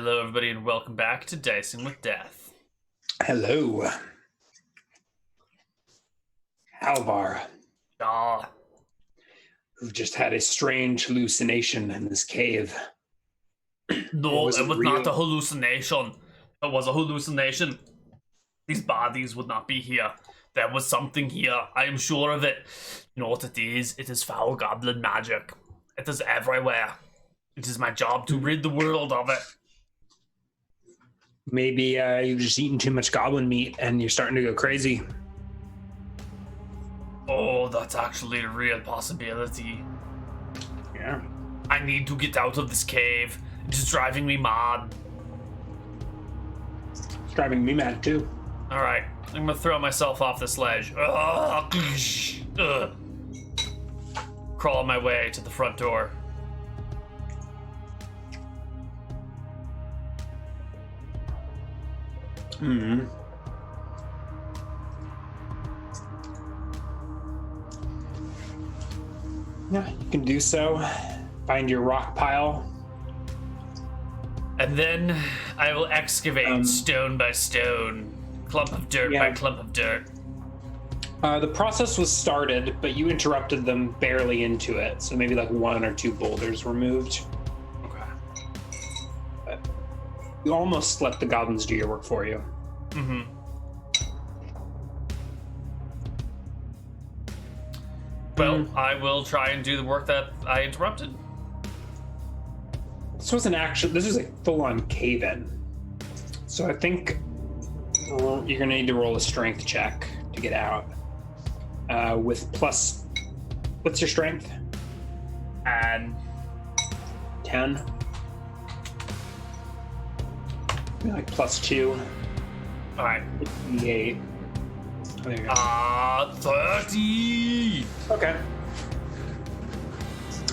Hello, everybody, and welcome back to Dicing with Death. Hello. Halvar, Ah, who just had a strange hallucination in this cave. no, Was it it was real? not a hallucination. It was a hallucination. These bodies would not be here. There was something here. I am sure of it. You know what it is? It is foul goblin magic. It is everywhere. It is my job to rid the world of it. Maybe you've just eaten too much goblin meat and you're starting to go crazy. Oh, that's actually a real possibility. Yeah. I need to get out of this cave. It is driving me mad. It's driving me mad too. Alright, I'm gonna throw myself off this ledge. Ugh. Crawl my way to the front door. Hmm. Yeah, you can do so. Find your rock pile. And then I will excavate stone by stone, clump of dirt by clump of dirt. The process was started, but you interrupted them barely into it. So maybe like 1 or 2 boulders were moved. Okay. You almost let the goblins do your work for you. Mm-hmm. Well, I will try and do the work that I interrupted. This was a full-on cave-in. So I think you're gonna need to roll a strength check to get out. With plus, what's your strength? And 10. Maybe like plus 2. alright. 8. There you go. 30! Okay.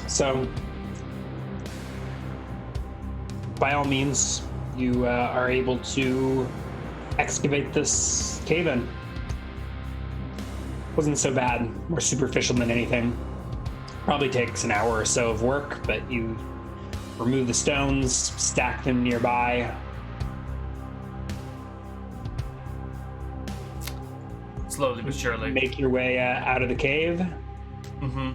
So, by all means, you are able to excavate this cave-in. Wasn't so bad. More superficial than anything. Probably takes an hour or so of work, but you remove the stones, stack them nearby. Slowly but surely. Make your way out of the cave. Mm-hmm.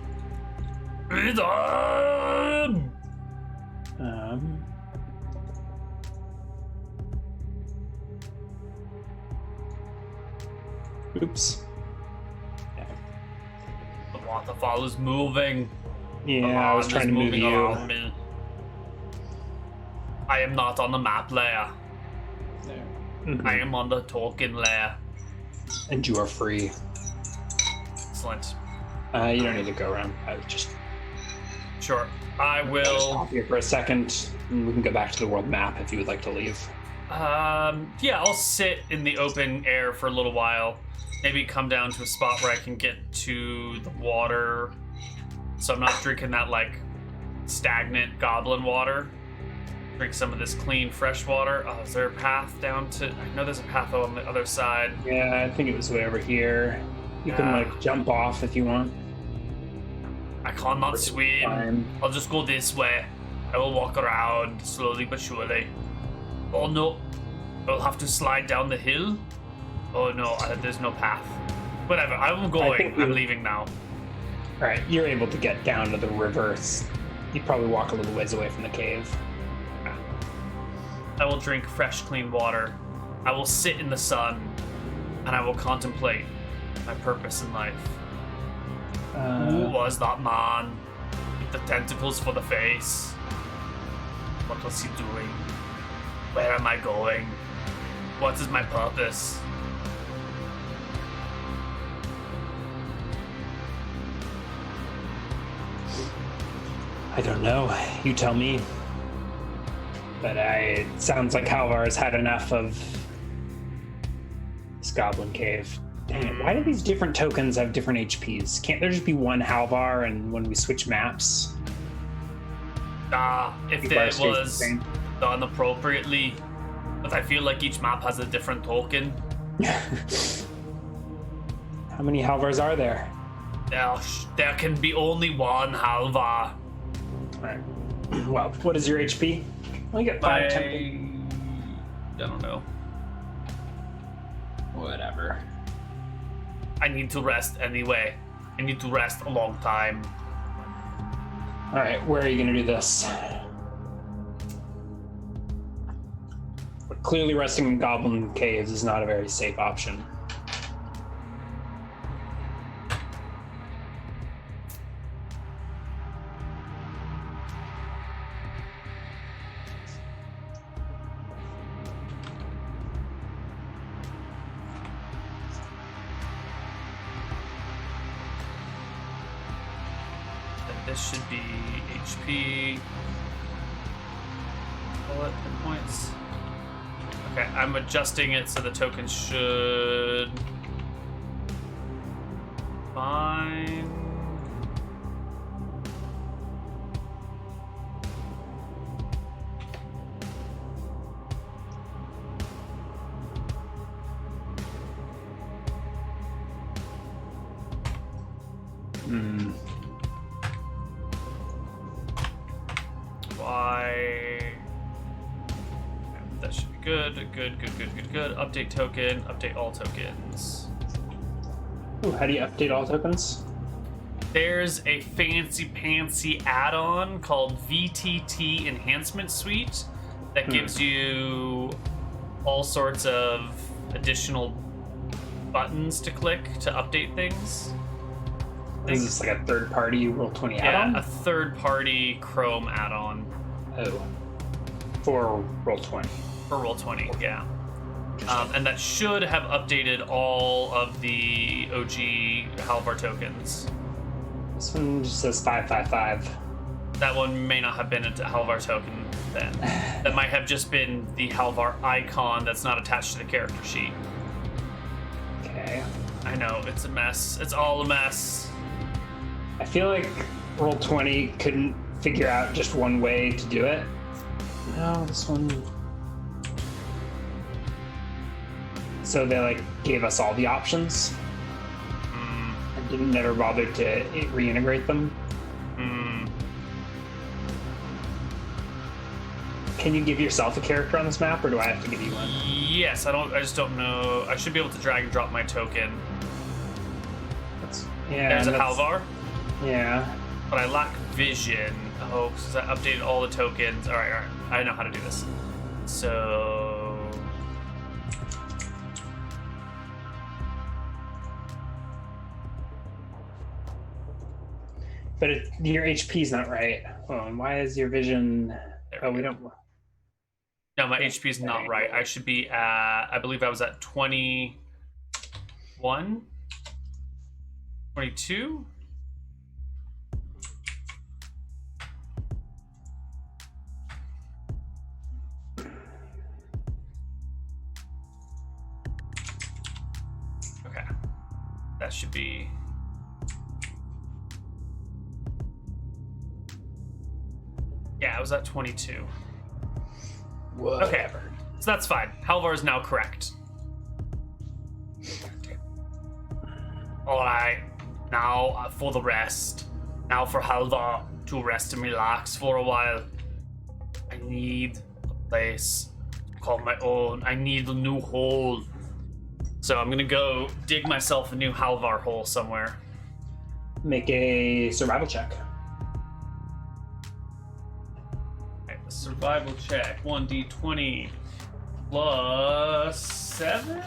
Freedom! Oops. The waterfall is moving. Yeah, The I was land trying is to move moving you. around me. I am not on the map layer. There. I am on the token layer. And you are free. Excellent. You don't need to go around. I was just Sure. I just will. stop here for a second, and we can go back to the world map if you would like to leave. Yeah, I'll sit in the open air for a little while. Maybe come down to a spot where I can get to the water, so I'm not drinking that like stagnant goblin water. Drink some of this clean, fresh water. Oh, is there a path down to? I know there's a path on the other side. Yeah, I think it was way over here. You can like jump off if you want. I cannot swim. Fine. I'll just go this way. I will walk around slowly but surely. Oh no, I'll have to slide down the hill. Oh no, there's no path. Whatever, I'm going. I'm leaving now. Alright, you're able to get down to the river. You probably walk a little ways away from the cave. I will drink fresh, clean water. I will sit in the sun, and I will contemplate my purpose in life. Who was that man with the tentacles for the face? What was he doing? Where am I going? What is my purpose? I don't know. You tell me. But it sounds like Halvar has had enough of this goblin cave. Dang it, why do these different tokens have different HPs? Can't there just be one Halvar and when we switch maps? If the bar it stays the was same? done appropriately, but I feel like each map has a different token. How many Halvars are there? There can be only one Halvar. Alright. Well, what is your HP? Well, you get 5 tempo. I don't know. Whatever. I need to rest anyway. I need to rest a long time. All right, where are you going to do this? But clearly resting in goblin caves is not a very safe option. This should be HP. Bullet hit points. Okay, I'm adjusting it so the token should fine. That should be good. Good. Update token. Update all tokens. Ooh, how do you update all tokens? There's a fancy add-on called VTT Enhancement Suite that gives you all sorts of additional buttons to click to update things. Is this like a third-party Roll20 add-on? Yeah, a third-party Chrome add-on. Oh. For Roll20. For Roll20, yeah. And that should have updated all of the OG Halvar tokens. This one just says 555. That one may not have been a Halvar token then. That might have just been the Halvar icon that's not attached to the character sheet. Okay. I know, it's a mess. It's all a mess. I feel like Roll20 couldn't figure out just one way to do it. No, this one... So they like gave us all the options and didn't never bother to reintegrate them. Can you give yourself a character on this map, or do I have to give you one? Yes, I just don't know. I should be able to drag and drop my token. There's a Halvar. Yeah. But I lack vision. Oh, since I updated all the tokens. All right. I know how to do this. So... But your HP's not right. Hold on, why is your vision... we don't... No, my HP's not right. I should be at... I believe I was at 21? 22? Okay. That should be... Yeah, I was at 22. Whatever. Okay, so that's fine. Halvar is now correct. All right, now for the rest. Now for Halvar to rest and relax for a while. I need a place to call my own. I need a new hole. So I'm gonna go dig myself a new Halvar hole somewhere. Make a survival check. Survival check. 1d20 plus 7?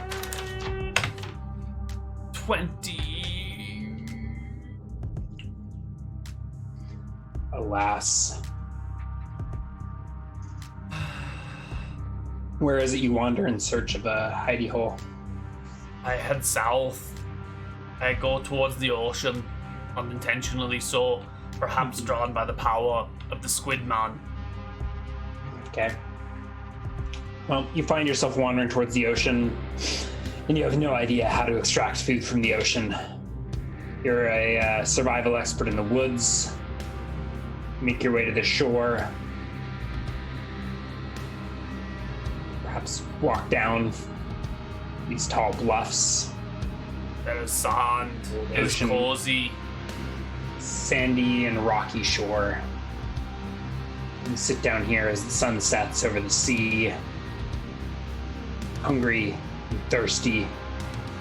20. Alas. Where is it you wander in search of a hidey hole? I head south. I go towards the ocean, unintentionally so, perhaps drawn by the power of the Squid Man. Okay. Well, you find yourself wandering towards the ocean, and you have no idea how to extract food from the ocean. You're a survival expert in the woods. Make your way to the shore. Perhaps walk down these tall bluffs. There is sand. It's cozy. Sandy and rocky shore. And sit down here as the sun sets over the sea. hungry and thirsty.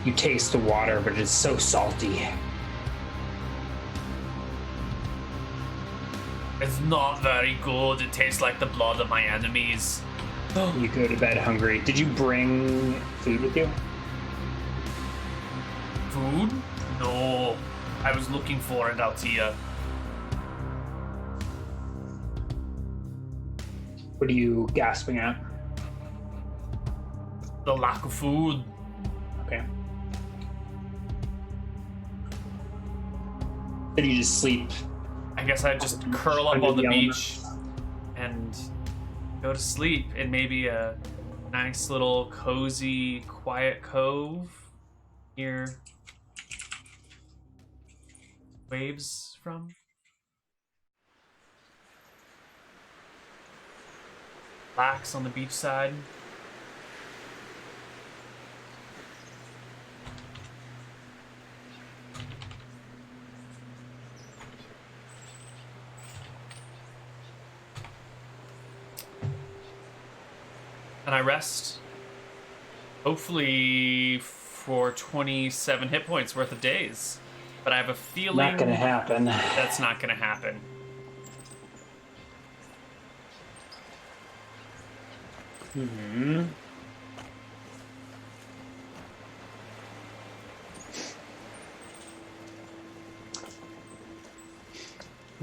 You taste the water, but it's so salty. It's not very good. It tastes like the blood of my enemies. You go to bed hungry. Did you bring food with you? Food? No. I was looking for it out here. What are you gasping at? The lack of food. Okay. Did you just sleep? I guess I'd just curl up on the beach and go to sleep in maybe a nice little cozy, quiet cove near waves from. Relax on the beach side. And I rest, hopefully for 27 hit points worth of days. But I have a feeling Not gonna happen. that's not gonna happen. Hmm.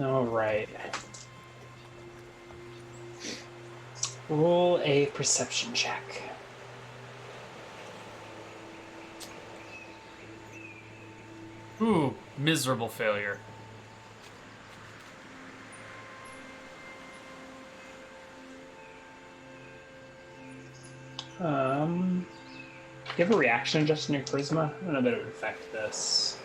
All right. Roll a perception check. Ooh, miserable failure. Do you have a reaction adjust in your charisma? I don't know that it would affect this.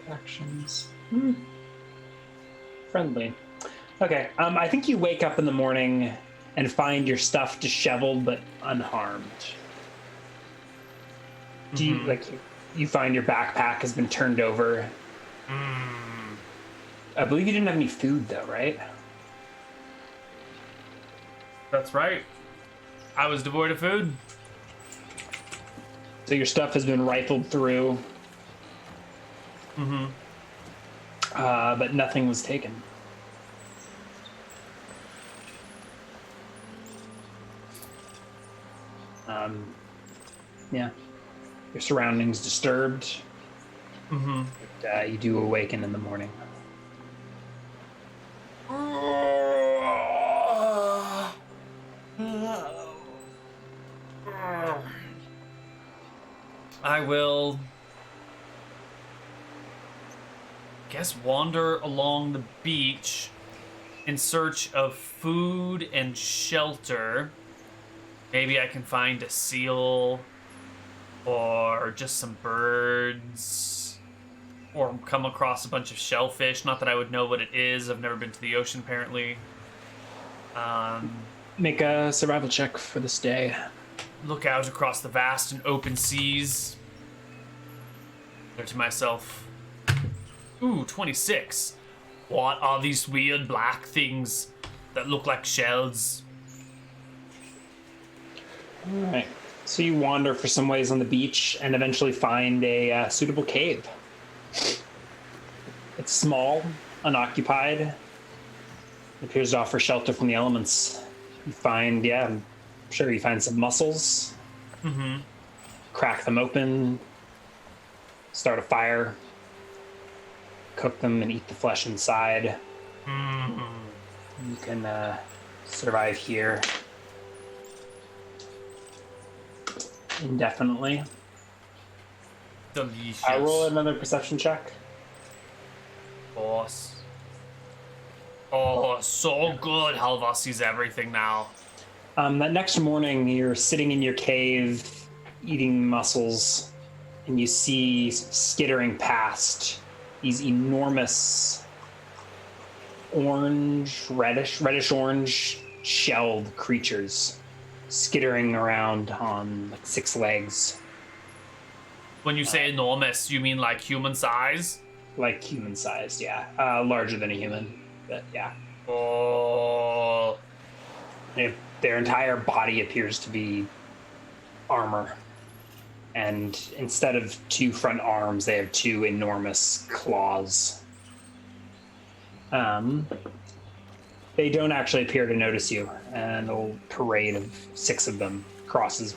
Actions. Friendly. Okay. I think you wake up in the morning and find your stuff disheveled but unharmed. Do you you find your backpack has been turned over? I believe you didn't have any food though, right? That's right. I was devoid of food. So your stuff has been rifled through. But nothing was taken. Yeah. Your surroundings disturbed. But, you do awaken in the morning. I will, guess, wander along the beach in search of food and shelter. Maybe I can find a seal or just some birds or come across a bunch of shellfish. Not that I would know what it is. I've never been to the ocean, apparently. Make a survival check for this day. Look out across the vast and open seas. There to myself. Ooh, 26. What are these weird black things that look like shells? All right. So you wander for some ways on the beach and eventually find a suitable cave. It's small, unoccupied. It appears to offer shelter from the elements. You find, I'm sure you find some mussels. Crack them open. Start a fire. Cook them and eat the flesh inside. You can survive here indefinitely. Delicious. I roll another perception check. Boss. Oh, so good. Halvar sees everything now. That next morning, you're sitting in your cave, eating mussels, and you see skittering past these enormous reddish orange shelled creatures skittering around on like 6 legs. When you say enormous, you mean like human size? Like human-sized, yeah. Larger than a human, but yeah. Oh. Their entire body appears to be armor. And instead of 2 front arms, they have 2 enormous claws. They don't actually appear to notice you. An old parade of 6 of them crosses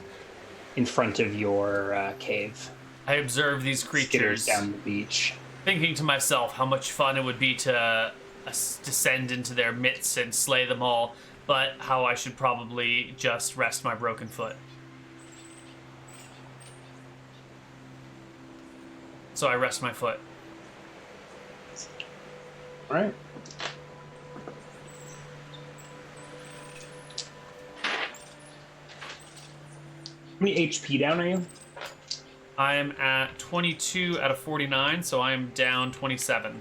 in front of your cave. I observe these creatures down the beach, thinking to myself how much fun it would be to descend into their midst and slay them all, but how I should probably just rest my broken foot. So I rest my foot. All right. How many HP down are you? I am at 22 out of 49, so I am down 27.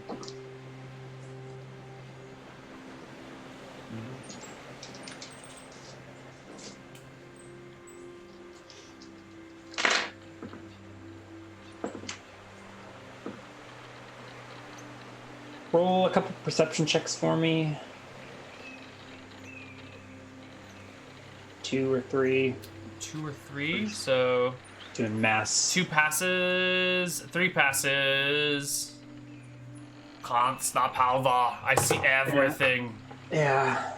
Roll a couple perception checks for me. 2 or 3. 2 or 3, so... Doing mass. 2 passes, 3 passes. Can't stop Halvar. I see everything. Yeah.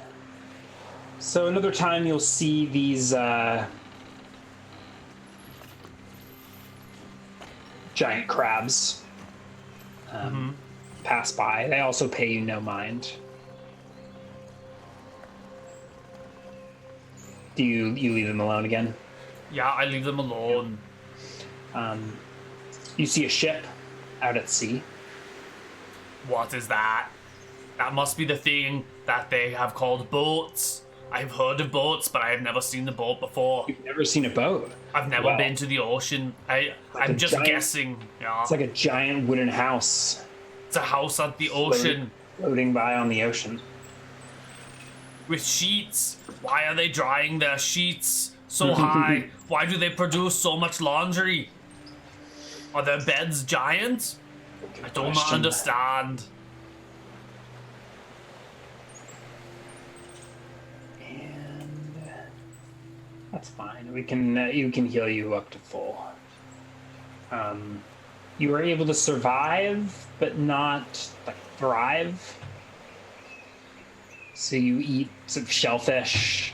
So another time you'll see these giant crabs pass by. They also pay you no mind. Do you leave them alone again? Yeah, I leave them alone. You see a ship out at sea. What is that? That must be the thing that they have called boats. I've heard of boats, but I have never seen the boat before. You've never seen a boat? I've never been to the ocean. I'm just guessing. Yeah. It's like a giant wooden house. It's a house at the ocean. Floating by on the ocean. With sheets. Why are they drying their sheets so high? Why do they produce so much laundry? Are their beds giant? I do not understand. And that's fine. We can you can heal you up to full. You were able to survive, but not like thrive. So you eat some shellfish.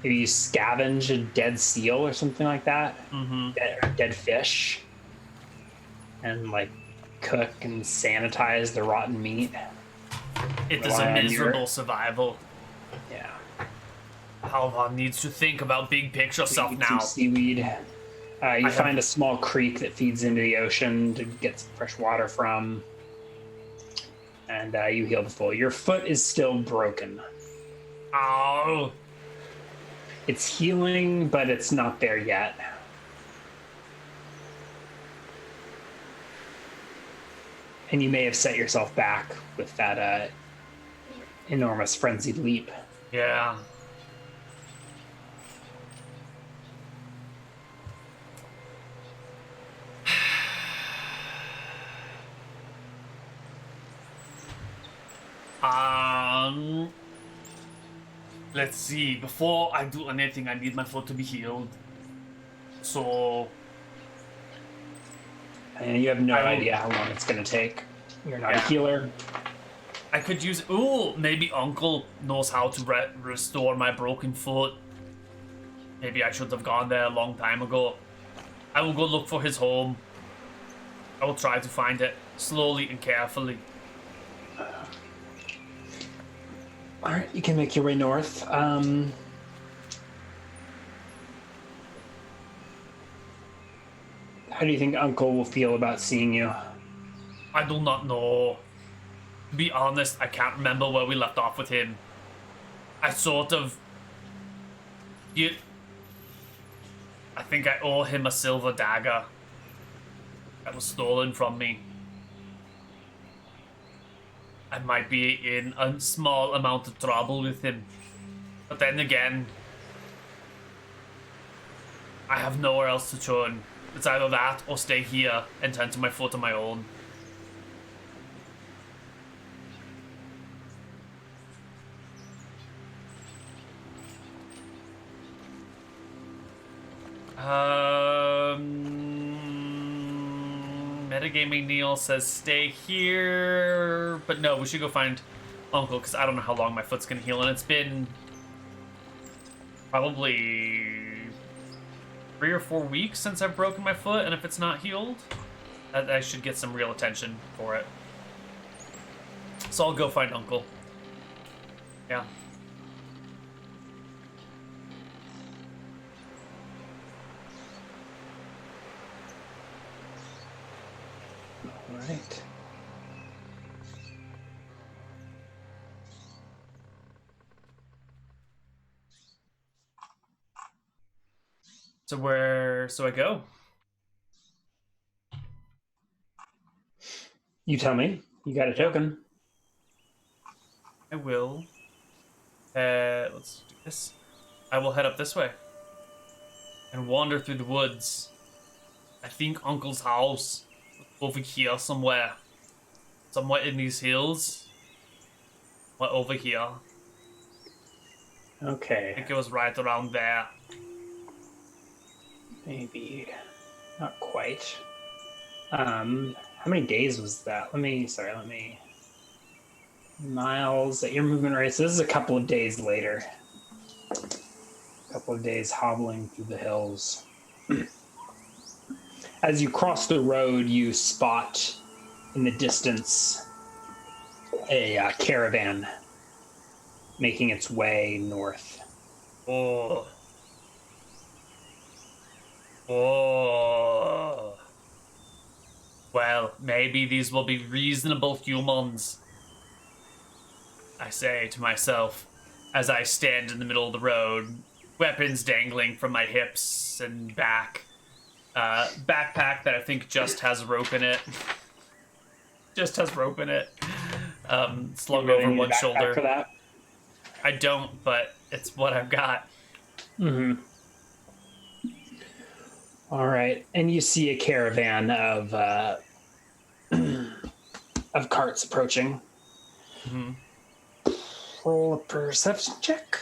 Maybe you scavenge a dead seal or something like that. Dead fish. And like cook and sanitize the rotten meat. It is a miserable survival. Yeah. Halvar needs to think about big picture stuff Eat now. some seaweed. You find a small creek that feeds into the ocean to get some fresh water from. And you heal the full. Your foot is still broken. Oh. It's healing, but it's not there yet. And you may have set yourself back with that enormous frenzied leap. Yeah. Let's see. Before I do anything, I need my foot to be healed. So... And you have no idea how long it's going to take. You're not a healer. I could use... Ooh, maybe Uncle knows how to restore my broken foot. Maybe I should have gone there a long time ago. I will go look for his home. I will try to find it slowly and carefully. Alright, you can make your way north. How do you think Uncle will feel about seeing you? I do not know. To be honest, I can't remember where we left off with him. I sort of... I think I owe him a silver dagger that was stolen from me. I might be in a small amount of trouble with him. But then again, I have nowhere else to turn. It's either that or stay here and tend to my foot on my own. Metagaming Neal says stay here, but no, we should go find Uncle because I don't know how long my foot's gonna heal, and it's been probably 3 or 4 weeks since I've broken my foot, and if it's not healed, I should get some real attention for it. So I'll go find Uncle. Yeah. All right. So I go. You tell me. You got a token. I will. Let's do this. I will head up this way and wander through the woods. I think Uncle's house was over here somewhere. Somewhere in these hills. Somewhere over here. Okay. I think it was right around there. Maybe not quite. How many days was that? Let me miles at your movement rate. So this is a couple of days later. A couple of days hobbling through the hills. As you cross the road, you spot in the distance a caravan making its way north. Oh. Oh. Well, maybe these will be reasonable humans, I say to myself as I stand in the middle of the road, weapons dangling from my hips and back. Backpack that I think just has rope in it. Just has rope in it. Slung You really over need a one backpack shoulder. for that? I don't, but it's what I've got. Mm-hmm. All right, and you see a caravan of of carts approaching. Mm-hmm. Roll a perception check.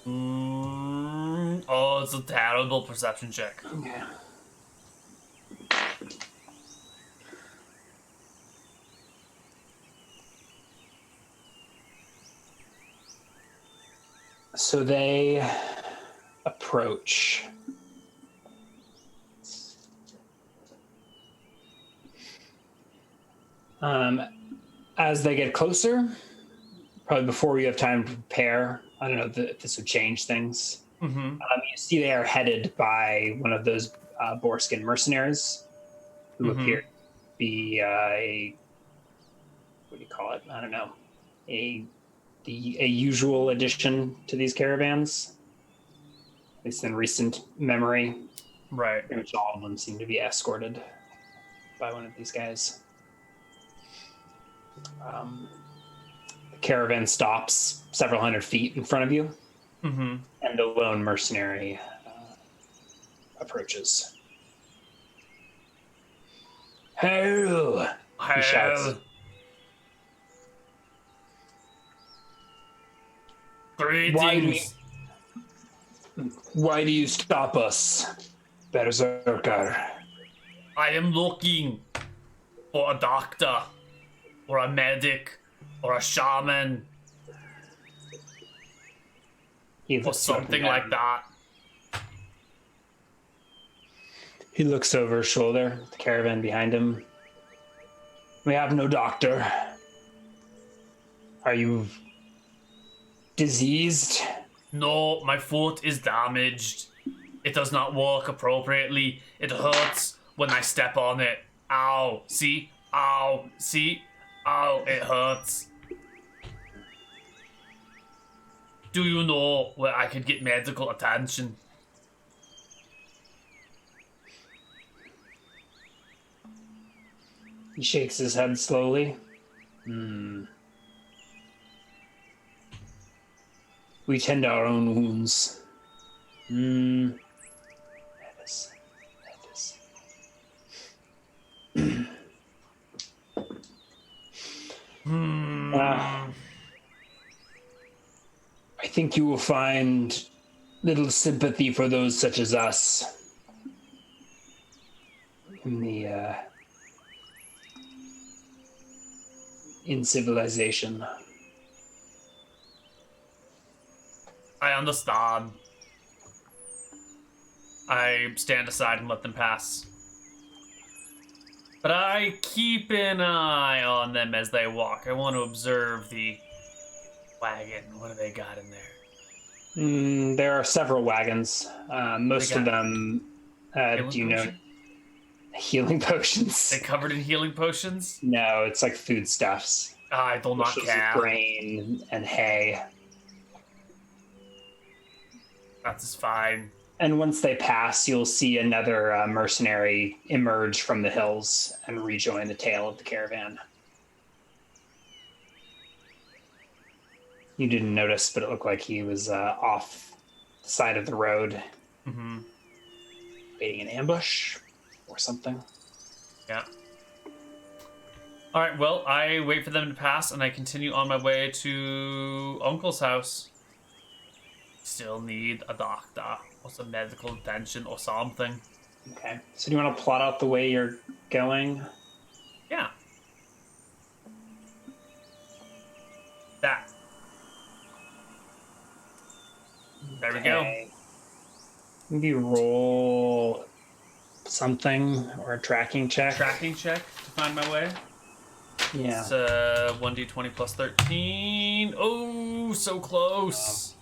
Oh, it's a terrible perception check. Okay. So they approach. As they get closer, probably before you have time to prepare, I don't know if this would change things. Mm-hmm. You see they are headed by one of those boarskin mercenaries who appear to be a, what do you call it? I don't know. A usual addition to these caravans, at least in recent memory. Right. Pretty much all of them seem to be escorted by one of these guys. The caravan stops several hundred feet in front of you, Mm-hmm. and the lone mercenary approaches. Hello! He shouts. Greetings. Why do you stop us, Berserker? I am looking for a doctor, or a medic, or a shaman, or something like that. He looks over his shoulder, the caravan behind him. We have no doctor. Are you diseased? No, my foot is damaged. It does not work appropriately. It hurts when I step on it. Ow, see? Ow, see? Ow, it hurts. Do you know where I could get medical attention? He shakes his head slowly. We tend our own wounds. That is. I think you will find little sympathy for those such as us in civilization. I understand. I stand aside and let them pass. But I keep an eye on them as they walk. I want to observe the wagon. What do they got in there? There are several wagons. Most of them, do you know, healing potions? They covered in healing potions? No, it's like foodstuffs. I do not care. Grain and hay. That's fine. And once they pass, you'll see another mercenary emerge from the hills and rejoin the tail of the caravan. You didn't notice, but it looked like he was off the side of the road, waiting an ambush or something. Yeah. All right, well, I wait for them to pass, and I continue on my way to Uncle's house. Still need a doctor or some medical attention or something. Okay. So do you want to plot out the way you're going? Yeah. That. There we go. Maybe roll something or a tracking check. Tracking check to find my way. Yeah. It's 1d20 plus 13. Oh, so close.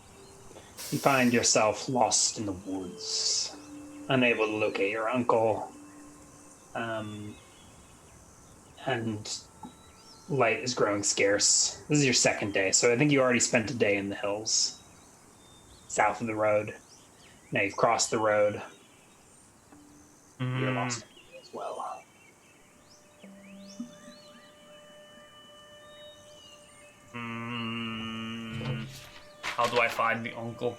You find yourself lost in the woods, unable to locate your uncle, and light is growing scarce. This is your second day, so I think you already spent a day in the hills, south of the road. Now you've crossed the road. You're lost as well. How do I find the uncle?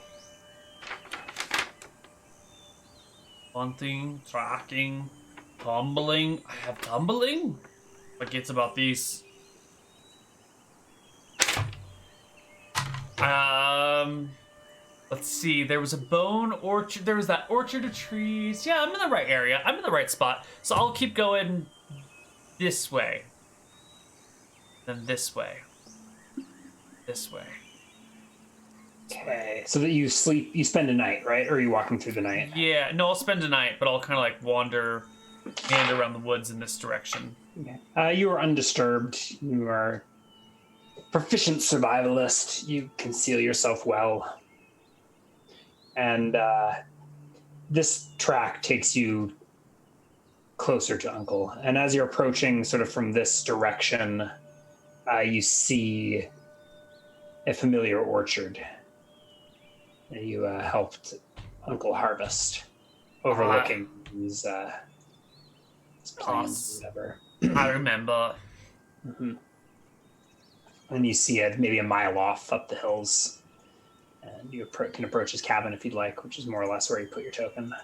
Hunting, tracking, tumbling. I have tumbling? Forget about these. Let's see. There was a bone orchard. There was that orchard of trees. Yeah, I'm in the right area. I'm in the right spot. So I'll keep going this way. Then this way. This way. Okay, so that you spend a night, right? Or are you walking through the night? Yeah, no, I'll spend a night, but I'll kind of like wander around the woods in this direction. Okay. You are undisturbed. You are a proficient survivalist. You conceal yourself well. And this track takes you closer to Uncle. And as you're approaching sort of from this direction, you see a familiar orchard. You helped Uncle harvest, overlooking his plans, whatever. I remember. And you see it maybe a mile off up the hills, and you can approach his cabin if you'd like, which is more or less where you put your token.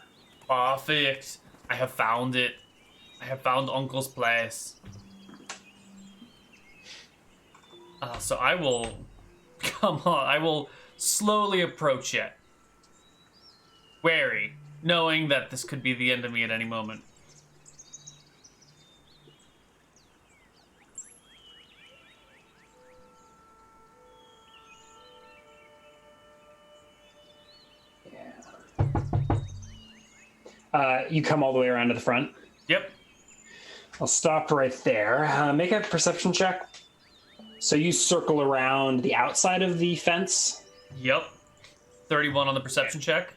Perfect. I have found it. I have found Uncle's place. So I will... Come on, I will slowly approach it. Wary, knowing that this could be the end of me at any moment. You come all the way around to the front? Yep. I'll stop right there. Make a perception check. So you circle around the outside of the fence? Yep. 31 on the perception check.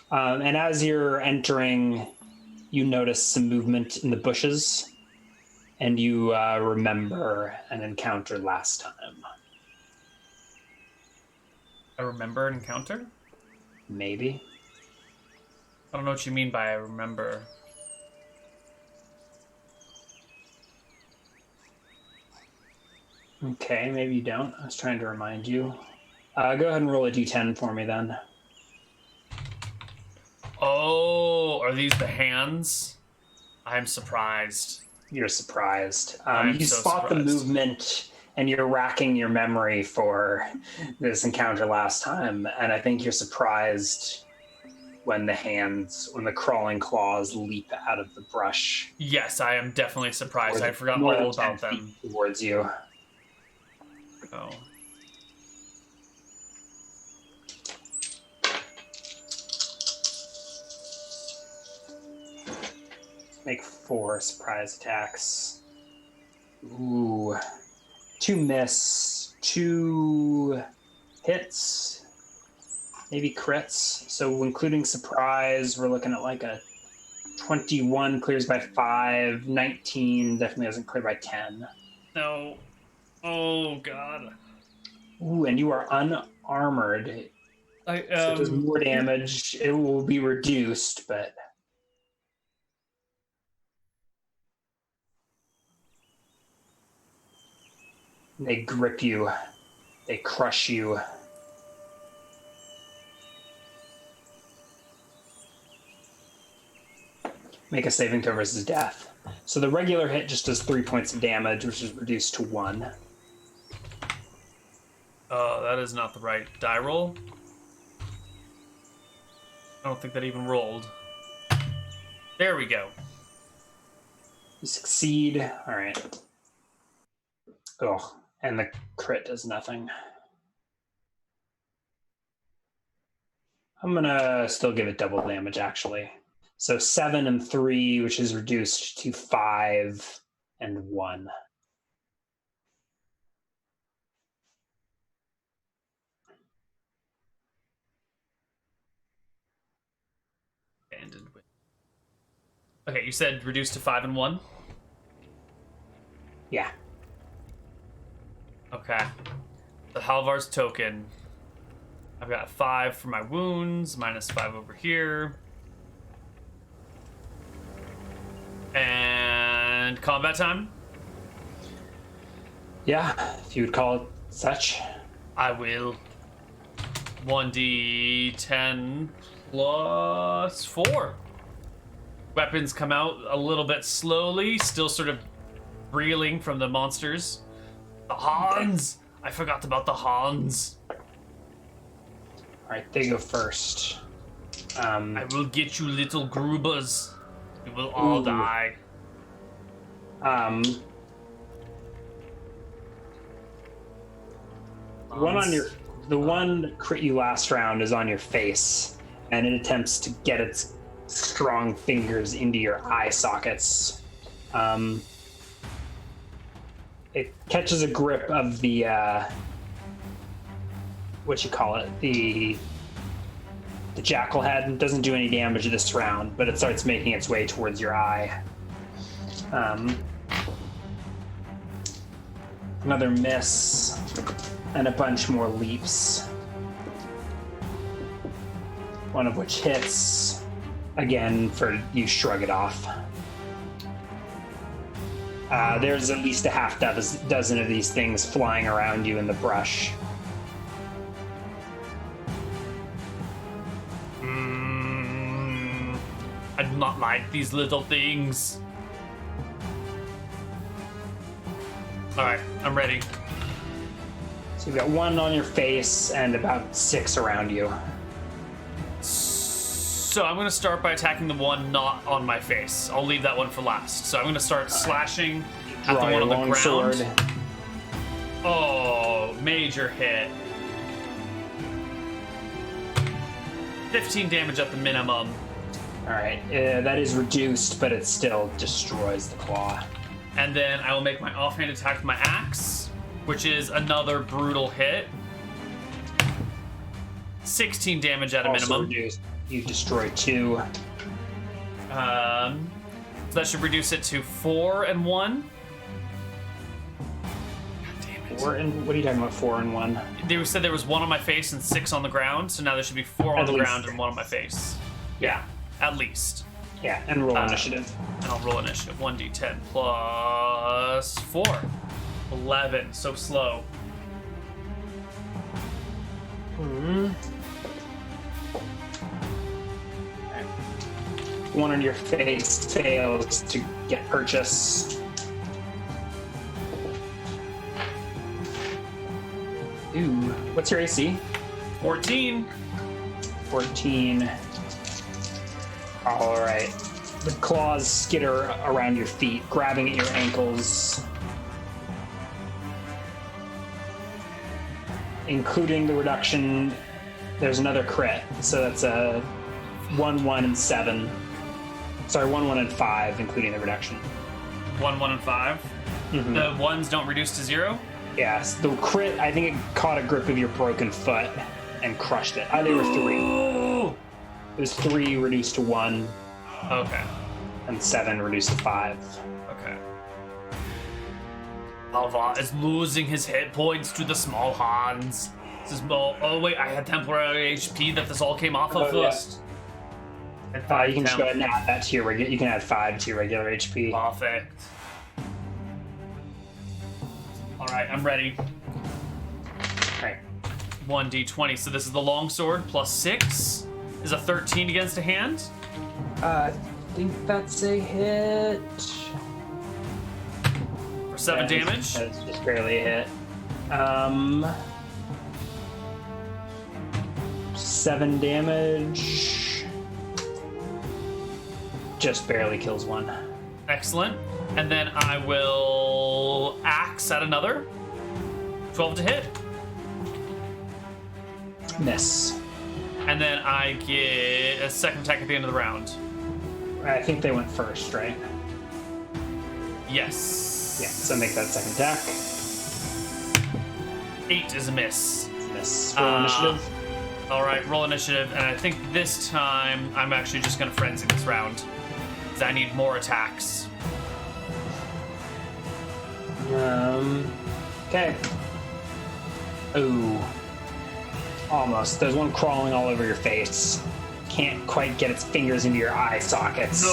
And as you're entering, you notice some movement in the bushes, and you remember an encounter last time. I remember an encounter? Maybe. I don't know what you mean by I remember. Okay, maybe you don't. I was trying to remind you. Go ahead and roll a d10 for me then. Oh, are these the hands? I'm surprised. You're surprised. I'm You so spot the surprised. movement, and you're racking your memory for this encounter last time, and I think you're surprised when the crawling claws leap out of the brush. Yes, I am definitely surprised. I forgot More all than 10 about them. feet towards you. Oh. Make 4 surprise attacks. Ooh. 2 miss, 2 hits, maybe crits. So including surprise, we're looking at like a 21 clears by 5, 19 definitely doesn't clear by 10. No. Oh, God. Ooh, and you are unarmored. So it does more damage. It will be reduced, but... They grip you. They crush you. Make a saving throw versus death. So the regular hit just does 3 points of damage, which is reduced to 1. Oh, that is not the right die roll. I don't think that even rolled. There we go. You succeed. All right. Oh, and the crit does nothing. I'm gonna still give it double damage, actually. So 7 and 3, which is reduced to 5 and 1. Okay, you said reduced to 5 and 1? Yeah. Okay. The Halvar's token. I've got 5 for my wounds, minus 5 over here. And combat time? Yeah, if you would call it such. I will. 1d10 plus 4. Weapons come out a little bit slowly, still sort of reeling from the monsters. The Hans! I forgot about the Hans. Alright, they go first. I will get you, little Grubas. You will all die. The one crit you last round is on your face, and it attempts to get its strong fingers into your eye sockets. It catches a grip of the the jackal head, and doesn't do any damage this round, but it starts making its way towards your eye. Another miss, and a bunch more leaps. One of which hits. Again, for you shrug it off. There's at least a half dozen of these things flying around you in the brush. I do not like these little things. Alright, I'm ready. So you've got 1 on your face and about 6 around you. So I'm going to start by attacking the one not on my face. I'll leave that one for last. So I'm going to start slashing at the one on the ground. Sword. Oh, major hit. 15 damage at the minimum. Alright, that is reduced, but it still destroys the claw. And then I will make my offhand attack with my axe, which is another brutal hit. 16 damage at a Also minimum. Reduced. You destroy 2. So that should reduce it to 4 and 1. God damn it. 4 and what are you talking about? 4 and 1? They said there was 1 on my face and 6 on the ground, so now there should be 4 on the ground and 1 on my face. Yeah. At least. Yeah, and roll initiative. And I'll roll initiative. 1d10 plus 4. 11. So slow. One on your face fails to get purchase. Ooh, what's your AC? 14. 14. All right. The claws skitter around your feet, grabbing at your ankles, including the reduction. There's another crit, so that's a 1, 1, and 7. Sorry, 1, 1, and 5, including the reduction. 1, 1, and 5. Mm-hmm. The ones don't reduce to 0. Yes, the crit. I think it caught a grip of your broken foot and crushed it. They were 3. Ooh. It was 3 reduced to 1. Okay. And 7 reduced to 5. Okay. Halvar is losing his hit points to the small hands. This is oh wait, I had temporary HP that this all came off of first. Yeah. You can just go ahead and add that to your regular. You can add 5 to your regular HP. Perfect. All right, I'm ready. All right. 1d20. So this is the longsword plus 6 is a 13 against a hand. I think that's a hit. For 7 damage. That's just barely a hit. 7 damage. Just barely kills one. Excellent. And then I will axe at another. 12 to hit. Miss. And then I get a second attack at the end of the round. I think they went first, right? Yes. Yeah, so make that second attack. 8 is a miss. Miss. Roll initiative. All right, roll initiative. And I think this time I'm actually just going to frenzy this round. Because I need more attacks. Okay. Ooh. Almost. There's one crawling all over your face. Can't quite get its fingers into your eye sockets.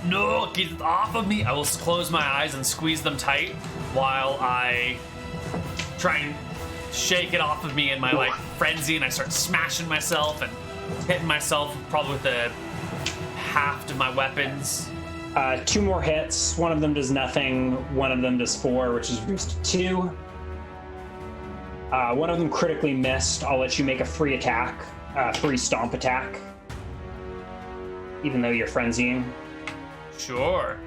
No, get it off of me. I will close my eyes and squeeze them tight while I try and shake it off of me in my frenzy, and I start smashing myself and hitting myself probably with the haft of my weapons. 2 more hits. One of them does nothing. One of them does 4, which is reduced to 2. One of them critically missed. I'll let you make a free attack, free stomp attack, even though you're frenzying. Sure.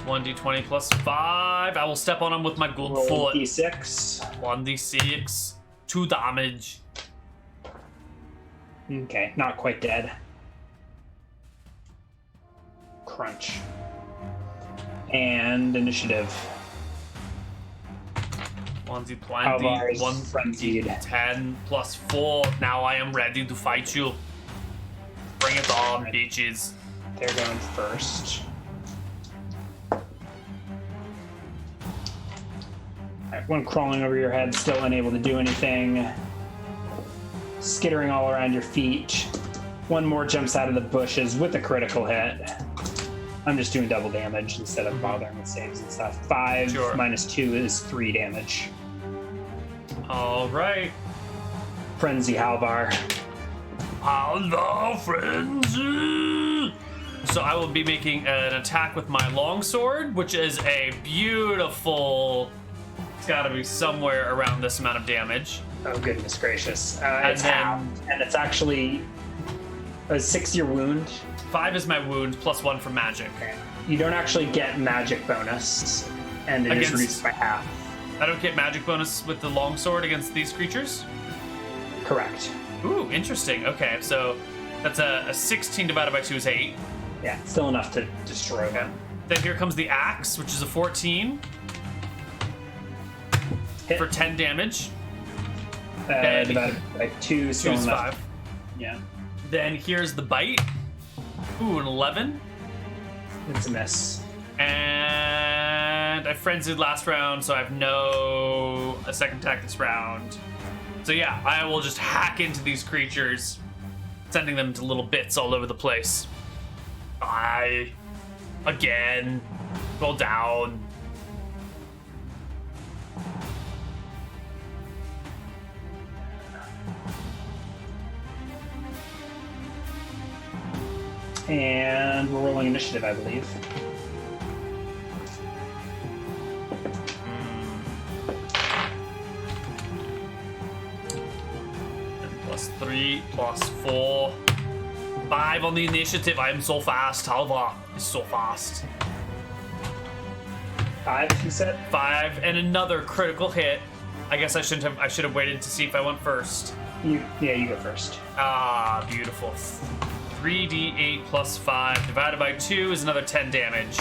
1d20 plus 5. I will step on him with my gold foot. D6. 1d6. 2 damage. Okay, not quite dead. Crunch. And initiative. 1d20, Halvar's 1d10 plus 4. Now I am ready to fight you. Bring it on, bitches. They're going first. Alright, one crawling over your head, still unable to do anything. Skittering all around your feet. One more jumps out of the bushes with a critical hit. I'm just doing double damage instead of bothering with saves and stuff. 5 minus 2 is 3 damage. All right. Frenzy Halvar. Halvar frenzy. So I will be making an attack with my longsword, which is a beautiful. It's got to be somewhere around this amount of damage. Oh goodness gracious! It's half, and it's actually a 6-year wound. 5 is my wound, plus 1 for magic. Okay. You don't actually get magic bonus, and it is reduced by half. I don't get magic bonus with the longsword against these creatures? Correct. Ooh, interesting. Okay, so that's a 16 divided by 2 is 8. Yeah, still enough to destroy them. Then here comes the axe, which is a 14. Hit. For 10 damage. Divided by 2, so 2 is 5. Yeah. Then here's the bite. Ooh, an 11. It's a miss. And I frenzied last round, so I have a second attack this round. So yeah, I will just hack into these creatures, sending them to little bits all over the place. Again. Go down. And we're rolling initiative, I believe. +3, +4. 5 on the initiative. I am so fast. Halvar is so fast. 5, you said? 5 and another critical hit. I guess I should have waited to see if I went first. You go first. Ah, beautiful. 3d8 +5 divided by 2 is another 10 damage.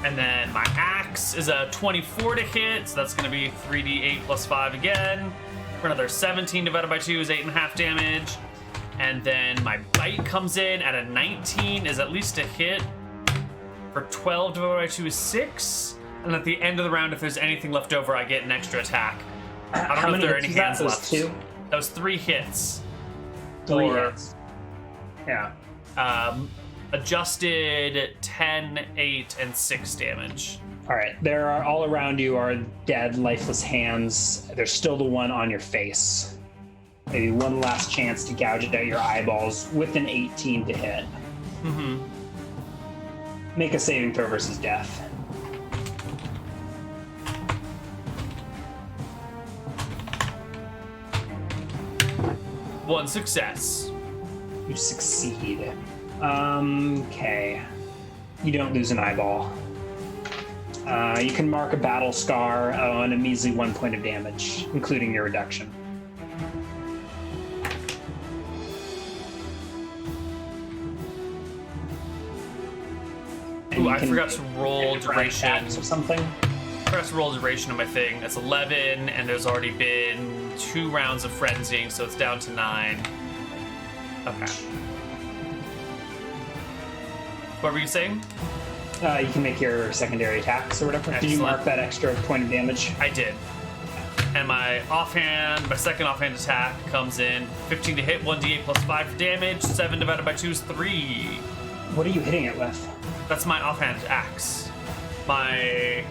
And then my axe is a 24 to hit, so that's going to be 3d8 +5 again. For another 17 divided by 2 is 8.5 damage. And then my bite comes in at a 19 is at least a hit. For 12 divided by 2 is 6. And at the end of the round, if there's anything left over, I get an extra attack. I don't know if there are any hands left. That was 3 hits. 3 hits. Yeah. Adjusted 10, 8, and 6 damage. All right. There are all around you are dead, lifeless hands. There's still the one on your face. Maybe one last chance to gouge out your eyeballs with an 18 to hit. Mm-hmm. Make a saving throw versus death. One success. You succeed. Okay. You don't lose an eyeball. You can mark a battle scar on a measly 1 point of damage, including your reduction. Ooh, I forgot to roll duration. Or something. I forgot to roll duration on my thing. That's 11, and there's already been 2 rounds of frenzying, so it's down to 9. Okay. What were you saying? You can make your secondary attacks or whatever. Excellent. Did you mark that extra point of damage? I did. And my second offhand attack comes in 15 to hit, 1d8 +5 for damage, 7 divided by 2 is 3. What are you hitting it with? That's my offhand axe. My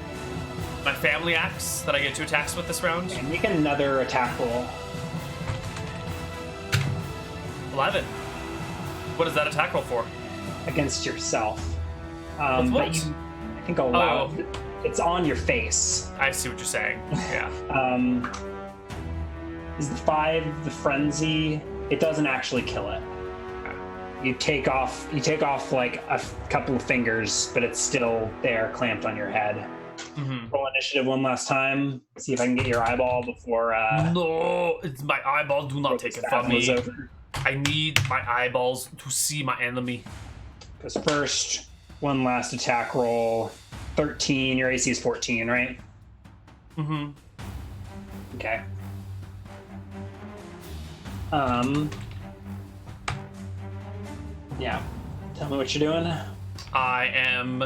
family axe that I get 2 attacks with this round. And make another attack roll. 11. What is that attack roll for? Against yourself. What? But you, I think it's on your face. I see what you're saying. Yeah. Is the 5 the frenzy? It doesn't actually kill it. You take off like a couple of fingers, but it's still there, clamped on your head. Mm-hmm. Roll initiative one last time. See if I can get your eyeball before. No, it's my eyeball. Do not take it from me. I need my eyeballs to see my enemy. Because first, one last attack roll. 13. Your AC is 14, right? Mm-hmm. Okay. Yeah. Tell me what you're doing. I am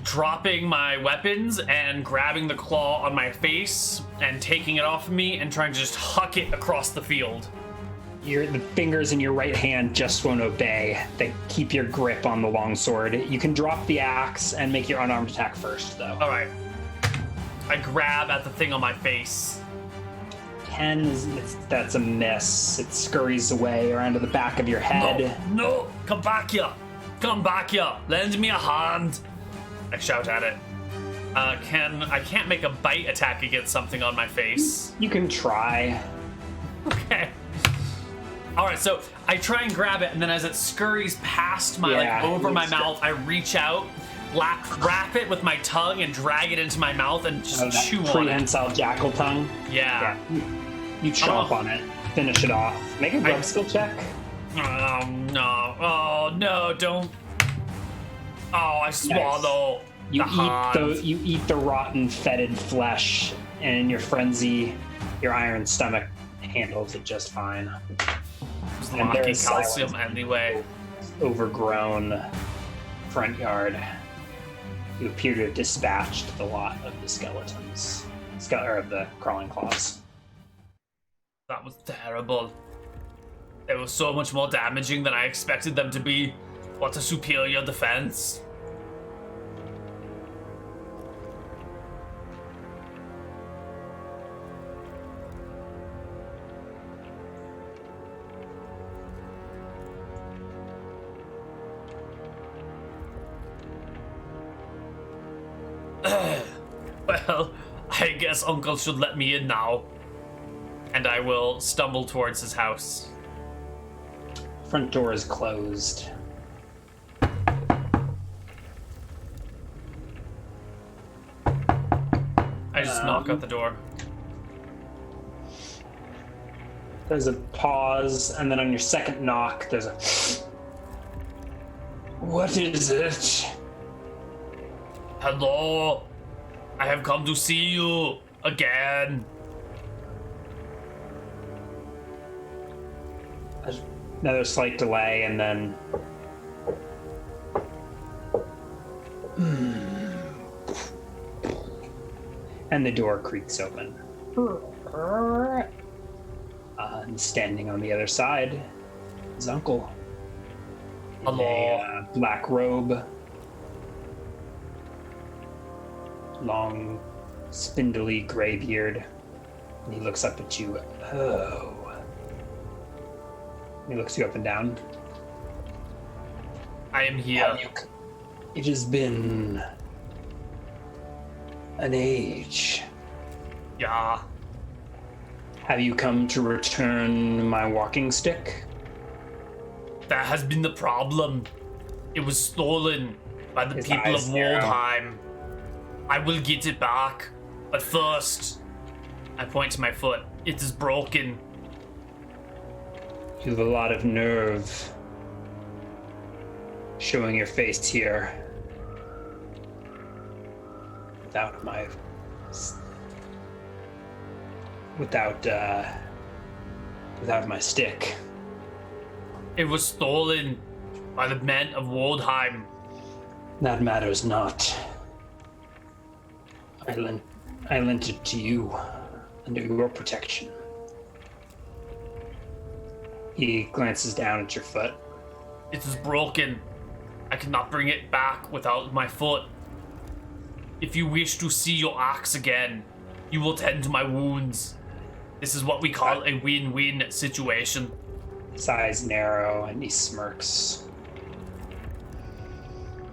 dropping my weapons and grabbing the claw on my face and taking it off of me and trying to just huck it across the field. The fingers in your right hand just won't obey. They keep your grip on the longsword. You can drop the axe and make your unarmed attack first, though. All right. I grab at the thing on my face. 10 that's a miss. It scurries away around to the back of your head. No, come back here. Come back here. Lend me a hand. I shout at it. I can't make a bite attack against something on my face. You can try. Okay. All right, so I try and grab it, and then as it scurries past my over my mouth, I reach out, wrap it with my tongue, and drag it into my mouth and just chew on it. Prehensile jackal tongue. Yeah. You chomp on it, finish it off. Make a grub skill check. No. Oh no! Don't. Oh, I swallow. Nice. You eat the rotten, fetid flesh, and in your frenzy, your iron stomach handles it just fine. And there is calcium anyway. Overgrown front yard. You appear to have dispatched the lot of the skeletons, or of the crawling claws. That was terrible. They were so much more damaging than I expected them to be. What a superior defense. Well, I guess Uncle should let me in now. And I will stumble towards his house. Front door is closed. I just knock at the door. There's a pause, and then on your second knock, there's a... What is it? Hello. I have come to see you again. Another slight delay, and then... And the door creaks open. And standing on the other side is Uncle. Hello. A black robe. Long, spindly gray beard. And he looks up at you. Oh. He looks you up and down. I am here. It has been an age. Yeah. Have you come to return my walking stick? That has been the problem. It was stolen by the His people of eyes narrow. Waldheim. I will get it back. But first, I point to my foot. It is broken. You have a lot of nerve showing your face here without my stick. It was stolen by the men of Waldheim. That matters not. I lent it to you under your protection. He glances down at your foot. It is broken. I cannot bring it back without my foot. If you wish to see your axe again, you will tend to my wounds. This is what we call a win-win situation. His eyes narrow and he smirks.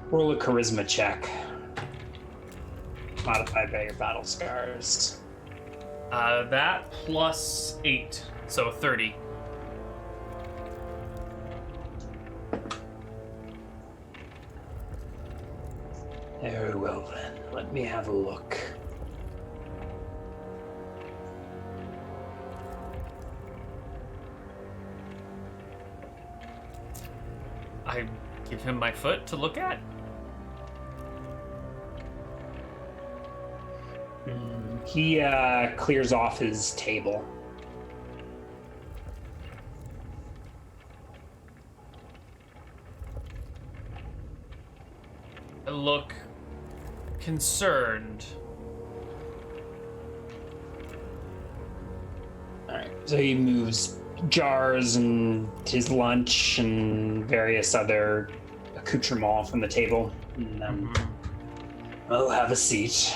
Roll a charisma check. Modified by your battle scars. That plus 8, so 30. Very well then. Let me have a look. I give him my foot to look at. He clears off his table. I look concerned. Alright, so he moves jars and his lunch and various other accoutrements from the table. And then I'll have a seat.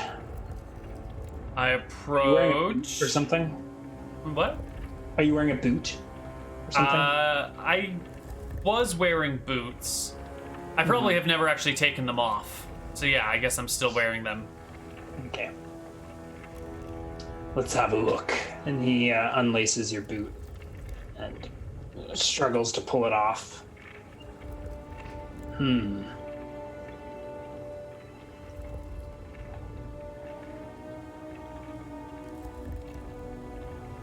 I Are you wearing a boot approach. or something? What? Are you wearing a boot or something? I was wearing boots. I probably have never actually taken them off. So yeah, I guess I'm still wearing them. Okay. Let's have a look. And he unlaces your boot and struggles to pull it off.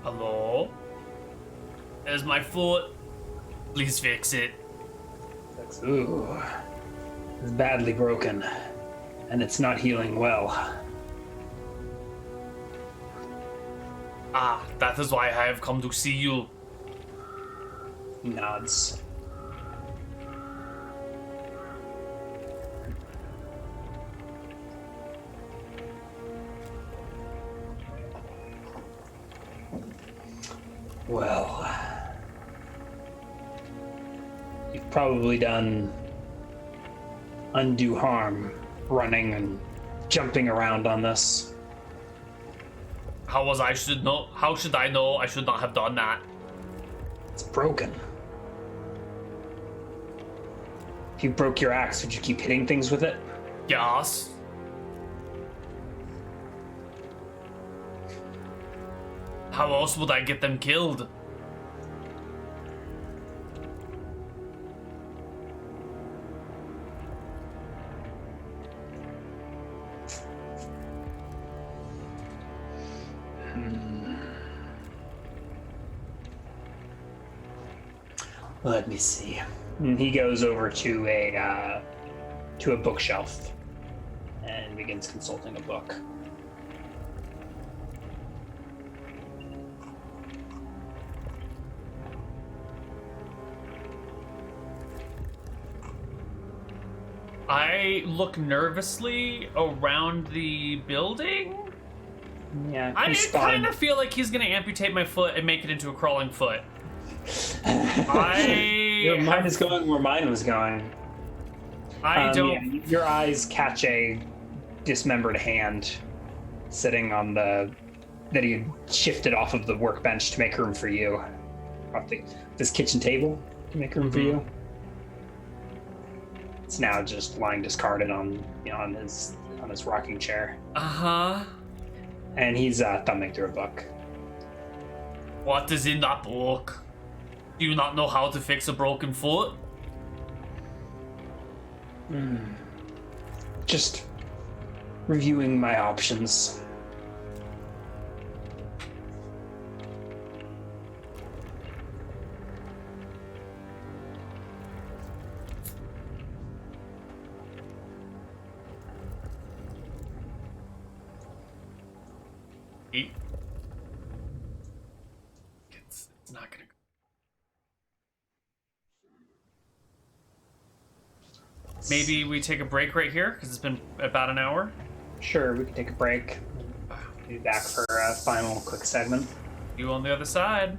Hello? There's my foot. Please fix it. Ooh. It's badly broken. And it's not healing well. Ah, that is why I have come to see you. He nods. Well, you've probably done undue harm running and jumping around on this. How should I know I should not have done that? It's broken. If you broke your axe, would you keep hitting things with it? Yes. How else would I get them killed? Let me see. And he goes over to a bookshelf and begins consulting a book. I look nervously around the building. Yeah, I kind of feel like he's gonna amputate my foot and make it into a crawling foot. Your mind is going where mine was going. I don't. Yeah, your eyes catch a dismembered hand sitting on the that he had shifted off of the workbench to make room for you. Off this kitchen table to make room for you. It's now just lying discarded on his rocking chair. And he's thumbing through a book. What is in that book? Do you not know how to fix a broken foot? Just reviewing my options. It's not gonna. Maybe we take a break right here because it's been about an hour. Sure, we can take a break. Be back for a final quick segment. You on the other side.